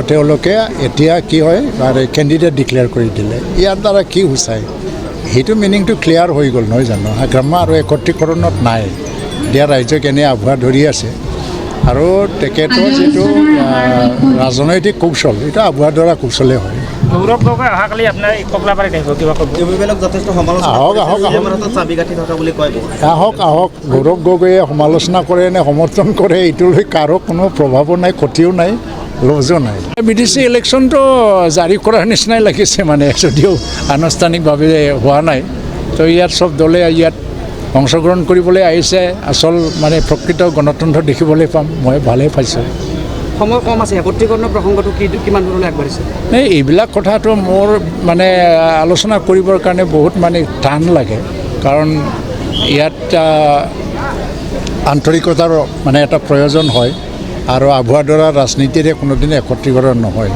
তেওঁলোকে এতিয়া কি হয় কেণ্ডিডেট ডিক্লেয়াৰ কৰি দিলে ইয়াৰ দ্বাৰা কি সূচায় সেইটো মিনিংটো ক্লিয়াৰ হৈ গ'ল নহয় জানো গ্ৰাম্য আৰু একত্ৰীকৰণত নাই এতিয়া ৰাইজক এনে আভুৱা ধৰি আছে আৰু তেখেতৰ যিটো ৰাজনৈতিক কৌশল এটা আভুৱা ধৰা কৌশলে হয় গৌৰৱ গগৈ অহাকালি আপোনাৰ কমলাবাৰীত আহিব কিবা ক'ব যথেষ্ট সমালোচনা আহক গৌৰৱ গগৈয়ে সমালোচনা কৰে নে সমৰ্থন কৰে এইটোলৈ কাৰো কোনো প্ৰভাৱো নাই ক্ষতিও নাই লজো নাই বিটিচি ইলেকশ্যনটো জাৰি কৰাৰ নিচিনাই লাগিছে মানে যদিও আনুষ্ঠানিকভাৱে হোৱা নাই তো ইয়াত চব দলে ইয়াত অংশগ্ৰহণ কৰিবলৈ আহিছে আচল মানে প্ৰকৃত গণতন্ত্ৰ দেখিবলৈ পাম মই ভালেই পাইছোঁ সময় কম আছে একত্ৰীকৰণৰ প্ৰসংগটো কিমান দূৰলৈ আগবাঢ়িছে এইবিলাক কথাটো মোৰ মানে আলোচনা কৰিবৰ কাৰণে বহুত মানে টান লাগে কাৰণ ইয়াত আন্তৰিকতাৰ মানে এটা প্ৰয়োজন হয় আৰু আভুৱা ধৰা ৰাজনীতিৰে কোনোদিনে একত্ৰীকৰণ নহয়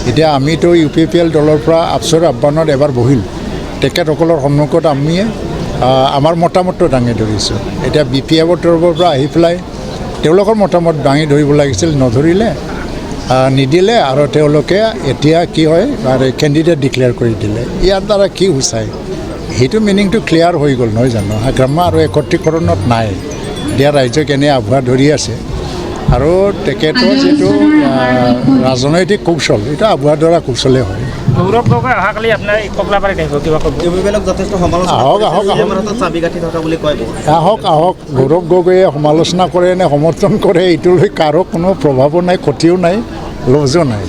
এতিয়া আমিতো UPPL দলৰ পৰা আফচৰ আহ্বানত এবাৰ বহিল তেখেতসকলৰ সন্মুখত আমিয়ে আমাৰ মতামতটো দাঙি ধৰিছোঁ এতিয়া BPFৰ তৰফৰ পৰা আহি পেলাই তেওঁলোকৰ মতামত দাঙি ধৰিব লাগিছিল নধৰিলে নিদিলে আৰু তেওঁলোকে এতিয়া কি হয় কেণ্ডিডেট ডিক্লেয়াৰ কৰি দিলে ইয়াৰ দ্বাৰা কি সূচায় সেইটো মিনিংটো ক্লিয়াৰ হৈ গ'ল নহয় জানো গ্ৰাম্য আৰু একত্ৰীকৰণত নাই এতিয়া ৰাইজক এনে আভুৱা ধৰি আছে আৰু তেখেতৰ যিটো ৰাজনৈতিক কৌশল এটা আভুৱা ধৰা কৌশলে হয় গৌৰৱ গগৈ অহাকালি আপোনাৰ কমলাবাৰীত আহিব কিবা ক'ব যথেষ্ট সমালোচনা আহক গৌৰৱ গগৈয়ে সমালোচনা কৰে নে সমৰ্থন কৰে এইটোলৈ কাৰো কোনো প্ৰভাৱো নাই ক্ষতিও নাই লজো নাই